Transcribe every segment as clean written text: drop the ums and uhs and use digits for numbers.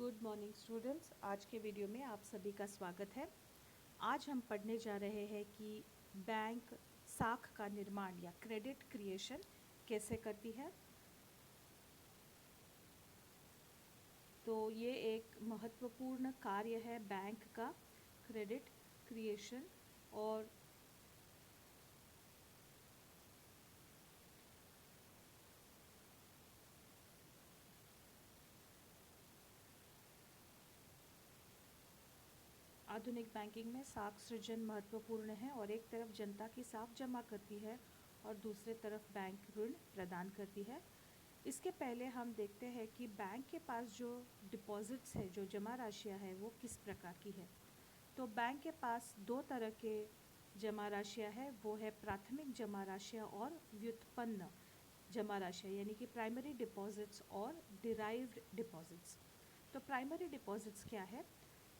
Good morning students. आज के video में आप सभी का स्वागत है। आज हम पढ़ने जा रहे हैं कि बैंक साख का निर्माण या क्रेडिट क्रिएशन कैसे करती है। तो ये एक महत्वपूर्ण कार्य है बैंक का, क्रेडिट क्रिएशन। और आधुनिक बैंकिंग में साख सृजन महत्वपूर्ण है और एक तरफ जनता की साख जमा करती है और दूसरे तरफ बैंक ऋण प्रदान करती है। इसके पहले हम देखते हैं कि बैंक के पास जो डिपॉजिट्स है, जो जमा राशियां है, वो किस प्रकार की है। तो बैंक के पास दो तरह के जमा राशियां है, वो है प्राथमिक जमा राशियां और व्युत्पन्न जमा राशियां, यानी कि प्राइमरी डिपॉजिट्स और डिराइव्ड डिपॉजिट्स। तो प्राइमरी डिपॉजिट्स क्या है?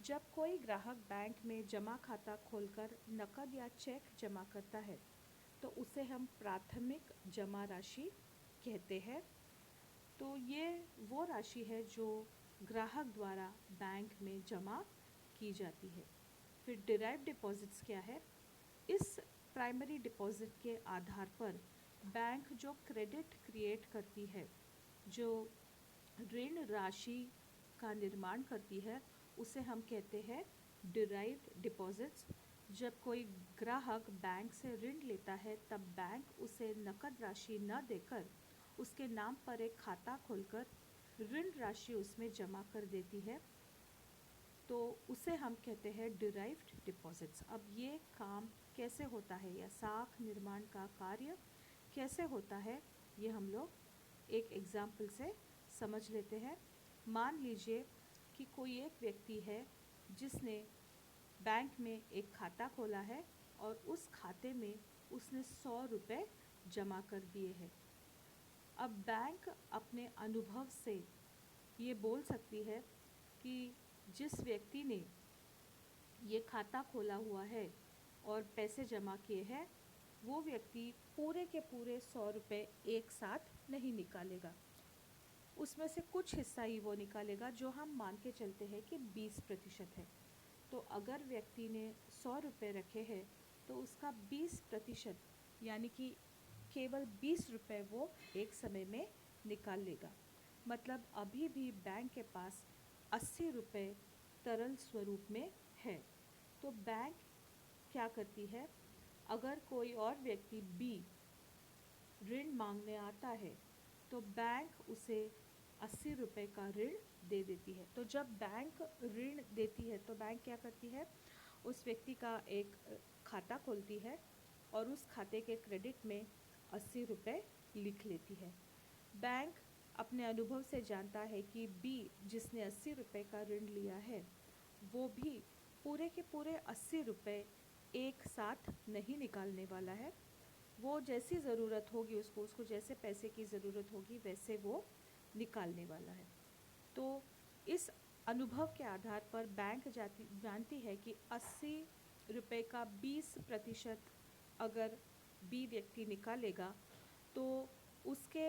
जब कोई ग्राहक बैंक में जमा खाता खोलकर नकद या चेक जमा करता है तो उसे हम प्राथमिक जमा राशि कहते हैं। तो ये वो राशि है जो ग्राहक द्वारा बैंक में जमा की जाती है। फिर डिराइव्ड डिपॉजिट्स क्या है? इस प्राइमरी डिपॉजिट के आधार पर बैंक जो क्रेडिट क्रिएट करती है, जो ऋण राशि का निर्माण करती है, उसे हम कहते हैं डिराइव्ड डिपॉजिट्स। जब कोई ग्राहक बैंक से ऋण लेता है तब बैंक उसे नकद राशि न देकर उसके नाम पर एक खाता खोलकर ऋण राशि उसमें जमा कर देती है, तो उसे हम कहते हैं डिराइव्ड डिपॉजिट्स। अब ये काम कैसे होता है या साख निर्माण का कार्य कैसे होता है, ये हम लोग एक एग्जाम्पल से समझ लेते हैं। मान लीजिए कि कोई एक व्यक्ति है जिसने बैंक में एक खाता खोला है और उस खाते में उसने 100 रुपये जमा कर दिए हैं। अब बैंक अपने अनुभव से ये बोल सकती है कि जिस व्यक्ति ने ये खाता खोला हुआ है और पैसे जमा किए हैं, वो व्यक्ति पूरे के पूरे 100 रुपये एक साथ नहीं निकालेगा। उसमें से कुछ हिस्सा ही वो निकालेगा, जो हम मान के चलते हैं कि 20% है। तो अगर व्यक्ति ने 100 रुपये रखे हैं तो उसका 20% यानी कि केवल 20 रुपये वो एक समय में निकाल लेगा। मतलब अभी भी बैंक के पास 80 रुपये तरल स्वरूप में है। तो बैंक क्या करती है? अगर कोई और व्यक्ति बी ऋण मांगने आता है तो बैंक उसे 80 रुपये का ऋण दे देती है। तो जब बैंक ऋण देती है तो बैंक क्या करती है? उस व्यक्ति का एक खाता खोलती है और उस खाते के क्रेडिट में 80 रुपये लिख लेती है। बैंक अपने अनुभव से जानता है कि बी जिसने 80 रुपये का ऋण लिया है वो भी पूरे के पूरे 80 रुपये एक साथ नहीं निकालने वाला है। वो जैसी ज़रूरत होगी उसको जैसे पैसे की ज़रूरत होगी वैसे वो निकालने वाला है। तो इस अनुभव के आधार पर बैंक जानती है कि 80 रुपये का 20% अगर बी व्यक्ति निकालेगा तो उसके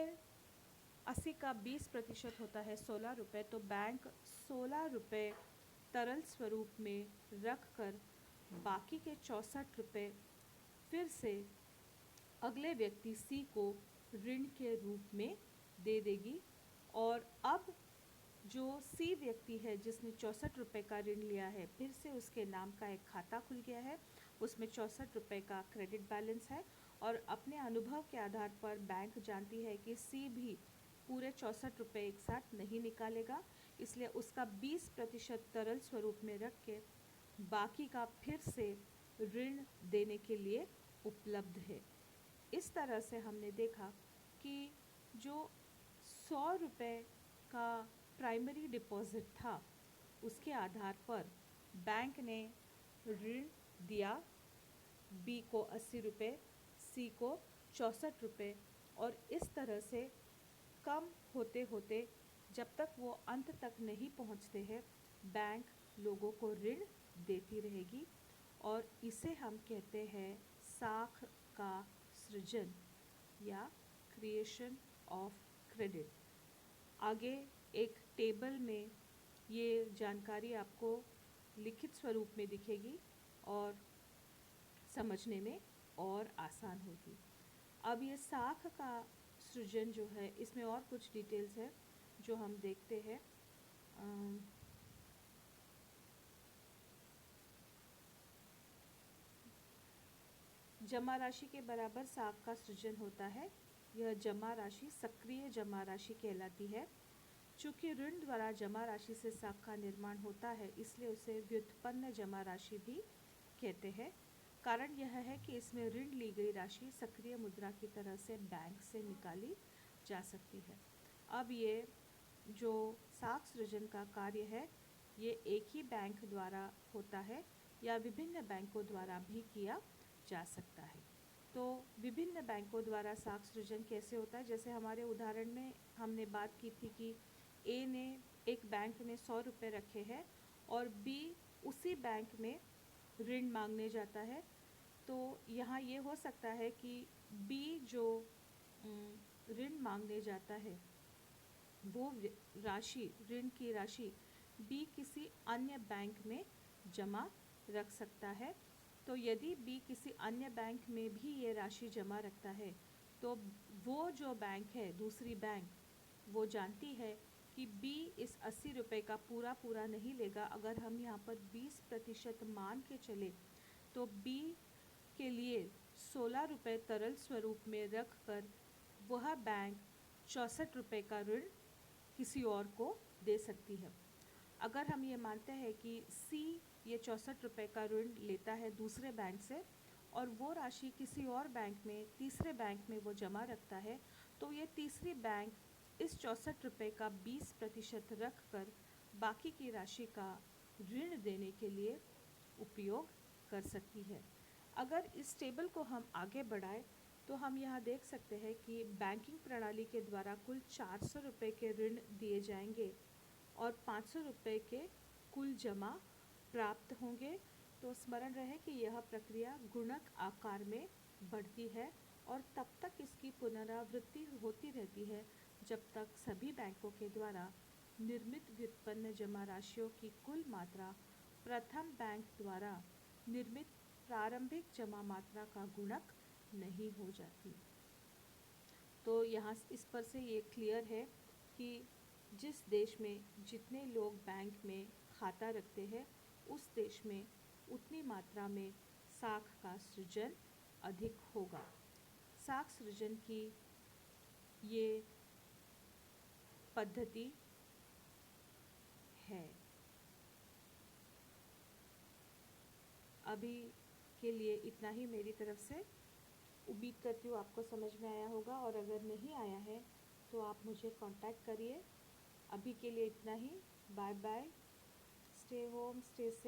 80 का 20% होता है 16 रुपये। तो बैंक 16 रुपये तरल स्वरूप में रख कर बाकी के 64 रुपये फिर से अगले व्यक्ति सी को ऋण के रूप में दे देगी। और अब जो सी व्यक्ति है जिसने 64 रुपये का ऋण लिया है, फिर से उसके नाम का एक खाता खुल गया है, उसमें 64 रुपये का क्रेडिट बैलेंस है। और अपने अनुभव के आधार पर बैंक जानती है कि सी भी पूरे 64 रुपये एक साथ नहीं निकालेगा, इसलिए उसका 20% तरल स्वरूप में रख के बाकी का फिर से ऋण देने के लिए उपलब्ध है। इस तरह से हमने देखा कि जो 100 रुपये का प्राइमरी डिपॉजिट था उसके आधार पर बैंक ने ऋण दिया बी को 80 रुपये, सी को 64 रुपये, और इस तरह से कम होते होते जब तक वो अंत तक नहीं पहुंचते हैं, बैंक लोगों को ऋण देती रहेगी। और इसे हम कहते हैं साख का सृजन या क्रिएशन ऑफ क्रेडिट। आगे एक टेबल में ये जानकारी आपको लिखित स्वरूप में दिखेगी और समझने में और आसान होगी। अब ये साख का सृजन जो है, इसमें और कुछ डिटेल्स है जो हम देखते हैं। जमा राशि के बराबर साख का सृजन होता है। यह जमा राशि सक्रिय जमा राशि कहलाती है। चूँकि ऋण द्वारा जमा राशि से साख का निर्माण होता है, इसलिए उसे व्युत्पन्न जमा राशि भी कहते हैं। कारण यह है कि इसमें ऋण ली गई राशि सक्रिय मुद्रा की तरह से बैंक से निकाली जा सकती है। अब ये जो साख सृजन का कार्य है, ये एक ही बैंक द्वारा होता है या विभिन्न बैंकों द्वारा भी किया जा सकता है। तो विभिन्न बैंकों द्वारा साख सृजन कैसे होता है, जैसे हमारे उदाहरण में हमने बात की थी कि एक बैंक ने 100 रुपये रखे हैं और बी उसी बैंक में ऋण मांगने जाता है। तो यहाँ ये हो सकता है कि बी जो ऋण मांगने जाता है, वो राशि, ऋण की राशि बी किसी अन्य बैंक में जमा रख सकता है। तो यदि बी किसी अन्य बैंक में भी ये राशि जमा रखता है, तो वो जो बैंक है, दूसरी बैंक, वो जानती है कि बी इस 80 रुपये का पूरा नहीं लेगा। अगर हम यहाँ पर 20% मान के चले तो बी के लिए 16 रुपये तरल स्वरूप में रख कर वह बैंक 64 रुपये का ऋण किसी और को दे सकती है। अगर हम ये मानते हैं कि सी ये 64 रुपये का ऋण लेता है दूसरे बैंक से और वो राशि किसी और बैंक में, तीसरे बैंक में वो जमा रखता है, तो ये तीसरी बैंक इस 64 रुपये का 20% रख कर बाकी की राशि का ऋण देने के लिए उपयोग कर सकती है। अगर इस टेबल को हम आगे बढ़ाएं तो हम यहाँ देख सकते हैं कि बैंकिंग प्रणाली के द्वारा कुल 400 रुपये के ऋण दिए जाएंगे और 500 रुपये के कुल जमा प्राप्त होंगे। तो स्मरण रहे कि यह प्रक्रिया गुणक आकार में बढ़ती है और तब तक इसकी पुनरावृत्ति होती रहती है जब तक सभी बैंकों के द्वारा निर्मित व्युत्पन्न जमा राशियों की कुल मात्रा प्रथम बैंक द्वारा निर्मित प्रारंभिक जमा मात्रा का गुणक नहीं हो जाती। तो यहाँ इस पर से ये क्लियर है कि जिस देश में जितने लोग बैंक में खाता रखते हैं, उस देश में उतनी मात्रा में साख का सृजन अधिक होगा। साख सृजन की ये पद्धति है। अभी के लिए इतना ही मेरी तरफ से। उम्मीद करती हूँ आपको समझ में आया होगा, और अगर नहीं आया है तो आप मुझे कांटेक्ट करिए। अभी के लिए इतना ही। Bye bye. Stay home, stay safe.